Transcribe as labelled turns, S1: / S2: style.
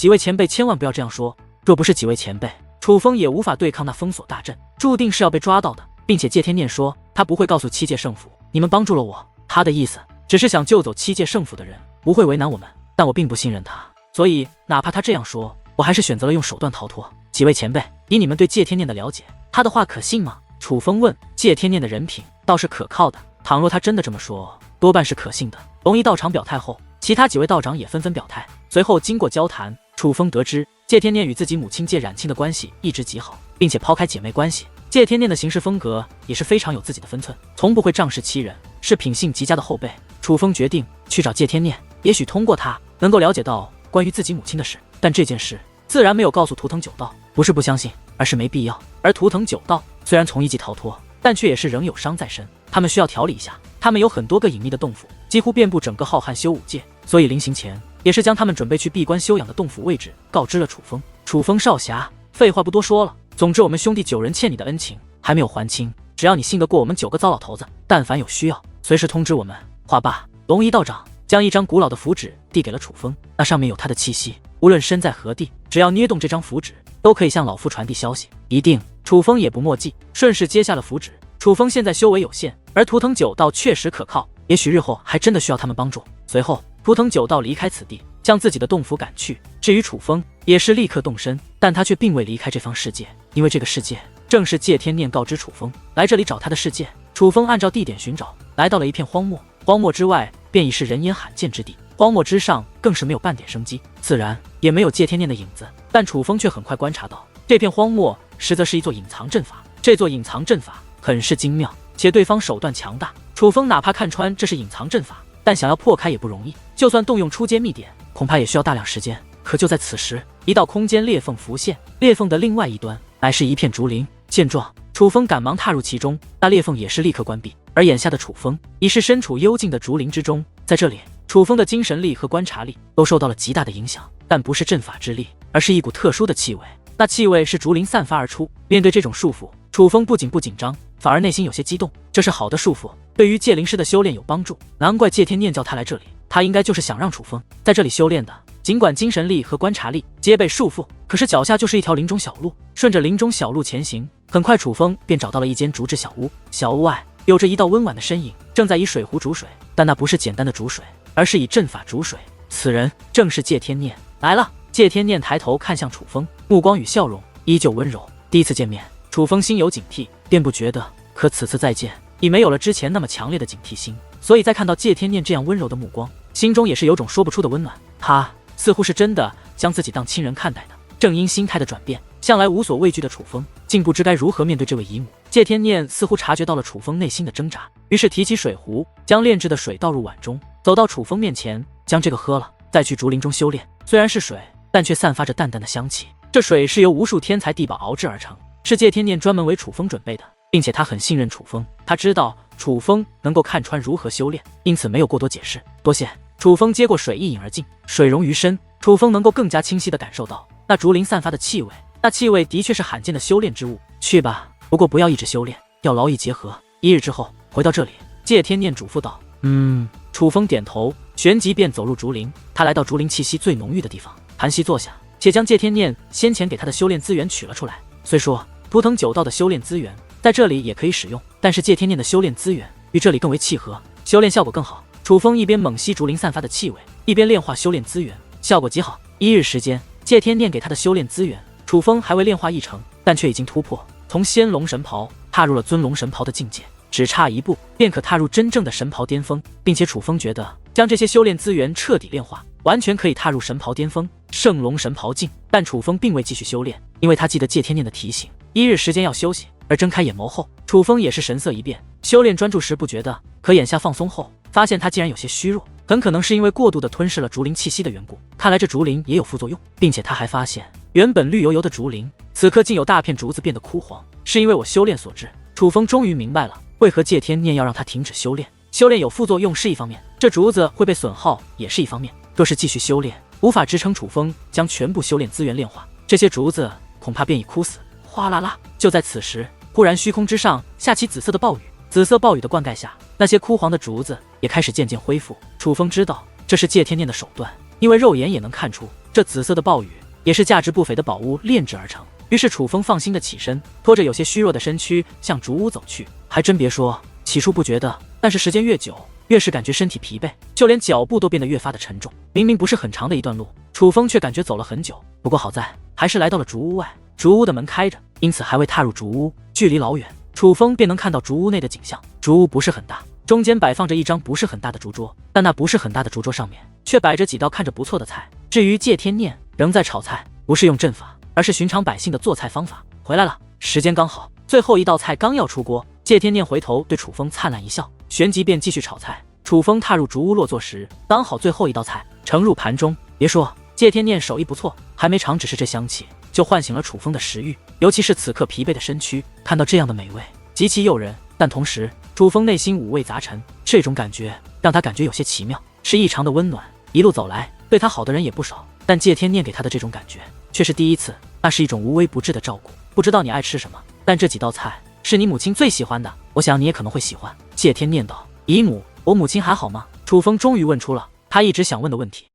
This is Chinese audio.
S1: 几位前辈千万不要这样说，若不是几位前辈，楚风也无法对抗那封锁大阵，注定是要被抓到的。并且谢天念说他不会告诉七界圣府你们帮助了我，他的意思只是想救走七界圣府的人，不会为难我们。但我并不信任他，所以哪怕他这样说，我还是选择了用手段逃脱。几位前辈，以你们对谢天念的了解，他的话可信吗？楚风问。谢天念的人品倒是可靠的，倘若他真的这么说，多半是可信的。龙一道长表态后，其他几位道长也纷纷表态。随后经过交谈，楚风得知谢天念与自己母亲谢冉清的关系一直极好，并且抛开姐妹关系，谢天念的行事风格也是非常有自己的分寸，从不会仗势欺人，是品性极佳的后辈。楚风决定去找谢天念，也许通过他能够了解到关于自己母亲的事，但这件事自然没有告诉图腾九道，不是不相信，而是没必要。而图腾九道虽然从一级逃脱，但却也是仍有伤在身，他们需要调理一下。他们有很多个隐秘的洞府，几乎遍布整个浩瀚修武界，所以临行前也是将他们准备去闭关休养的洞府位置告知了楚风。楚风少侠，废话不多说了，总之我们兄弟9人欠你的恩情还没有还清，只要你信得过我们9个糟老头子，但凡有需要随时通知我们。话罢，龙一道长将一张古老的符纸递给了楚风，那上面有他的气息，无论身在何地，只要捏动这张符纸，都可以向老夫传递消息。一定。楚风也不墨迹，顺势接下了符纸。楚风现在修为有限，而图腾九道确实可靠，也许日后还真的需要他们帮助。随后图腾九道离开此地，将自己的洞府赶去。至于楚风，也是立刻动身，但他却并未离开这方世界，因为这个世界正是谢天念告知楚风来这里找他的世界。楚风按照地点寻找，来到了一片荒漠，荒漠之外便已是人烟罕见之地，荒漠之上更是没有半点生机，自然也没有谢天念的影子。但楚风却很快观察到，这片荒漠实则是一座隐藏阵法，这座隐藏阵法很是精妙，且对方手段强大。楚风哪怕看穿这是隐藏阵法，但想要破开也不容易，就算动用出阶秘典，恐怕也需要大量时间。可就在此时，一道空间裂缝浮现，裂缝的另外一端乃是一片竹林。见状，楚风赶忙踏入其中，那裂缝也是立刻关闭。而眼下的楚风已是身处幽静的竹林之中，在这里，楚风的精神力和观察力都受到了极大的影响，但不是阵法之力，而是一股特殊的气味。那气味是竹林散发而出。面对这种束缚，楚风不仅不紧张，反而内心有些激动。这是好的束缚，对于戒灵师的修炼有帮助。难怪谢天念叫他来这里，他应该就是想让楚风在这里修炼的。尽管精神力和观察力皆被束缚，可是脚下就是一条林中小路。顺着林中小路前行，很快楚风便找到了一间竹制小屋。小屋外有着一道温婉的身影，正在以水壶煮水，但那不是简单的煮水，而是以阵法煮水。此人正是谢天念。来了。谢天念抬头看向楚风，目光与笑容依旧温柔。第一次见面，楚风心有警惕，便不觉得，可此次再见，已没有了之前那么强烈的警惕心，所以在看到谢天念这样温柔的目光，心中也是有种说不出的温暖。他似乎是真的将自己当亲人看待的。正因心态的转变，向来无所畏惧的楚风竟不知该如何面对这位姨母。谢天念似乎察觉到了楚风内心的挣扎，于是提起水壶，将炼制的水倒入碗中，走到楚风面前，将这个喝了，再去竹林中修炼。虽然是水，但却散发着淡淡的香气。这水是由无数天才地宝熬制而成，是谢天念专门为楚风准备的，并且他很信任楚风，他知道楚风能够看穿如何修炼，因此没有过多解释。多谢。楚风接过水一饮而尽，水溶于身，楚风能够更加清晰地感受到那竹林散发的气味，那气味的确是罕见的修炼之物。去吧，不过不要一直修炼，要劳逸结合，1日之后回到这里。谢天念嘱咐道。楚风点头，旋即便走入竹林。他来到竹林气息最浓郁的地方，盘膝坐下，且将谢天念先前给他的修炼资源取了出来。虽说图腾9道的修炼资源在这里也可以使用，但是谢天念的修炼资源与这里更为契合，修炼效果更好。楚风一边猛吸竹林散发的气味，一边炼化修炼资源，效果极好。1日时间，谢天念给他的修炼资源，楚风还未炼化1成，但却已经突破，从仙龙神袍踏入了尊龙神袍的境界，只差一步便可踏入真正的神袍巅峰。并且楚风觉得将这些修炼资源彻底炼化，完全可以踏入神袍巅峰圣龙神袍境。但楚风并未继续修炼，因为他记得谢天念的提醒，1日时间要休息。而睁开眼眸后，楚风也是神色一变，修炼专注时不觉得，可眼下放松后，发现他竟然有些虚弱，很可能是因为过度的吞噬了竹林气息的缘故。看来这竹林也有副作用，并且他还发现原本绿油油的竹林，此刻竟有大片竹子变得枯黄，是因为我修炼所致。楚风终于明白了为何谢天念要让他停止修炼。修炼有副作用是一方面，这竹子会被损耗也是一方面。若是继续修炼，无法支撑楚风将全部修炼资源炼化，这些竹子恐怕便已枯死。哗啦啦！就在此时，忽然虚空之上下起紫色的暴雨，紫色暴雨的灌溉下，那些枯黄的竹子也开始渐渐恢复。楚风知道这是谢天念的手段，因为肉眼也能看出这紫色的暴雨也是价值不菲的宝物炼制而成。于是楚风放心的起身，拖着有些虚弱的身躯向竹屋走去。还真别说，起初不觉得，但是时间越久，越是感觉身体疲惫，就连脚步都变得越发的沉重。明明不是很长的一段路，楚风却感觉走了很久。不过好在还是来到了竹屋外，竹屋的门开着，因此还未踏入竹屋，距离老远，楚风便能看到竹屋内的景象。竹屋不是很大，中间摆放着一张不是很大的竹桌，但那不是很大的竹桌上面却摆着几道看着不错的菜。至于谢天念仍在炒菜，不是用阵法，而是寻常百姓的做菜方法。回来了，时间刚好，最后一道菜刚要出锅，谢天念回头对楚风灿烂一笑，旋即便继续炒菜。楚风踏入竹屋落座时，刚好最后一道菜盛入盘中。别说谢天念手艺不错，还没尝只是这香气就唤醒了楚风的食欲，尤其是此刻疲惫的身躯，看到这样的美味极其诱人。但同时楚风内心五味杂陈，这种感觉让他感觉有些奇妙，是异常的温暖。一路走来对他好的人也不少，但谢天念给他的这种感觉却是第一次，那是一种无微不至的照顾。不知道你爱吃什么，但这几道菜是你母亲最喜欢的，我想你也可能会喜欢。谢天念道：姨母，我母亲还好吗？楚风终于问出了他一直想问的问题。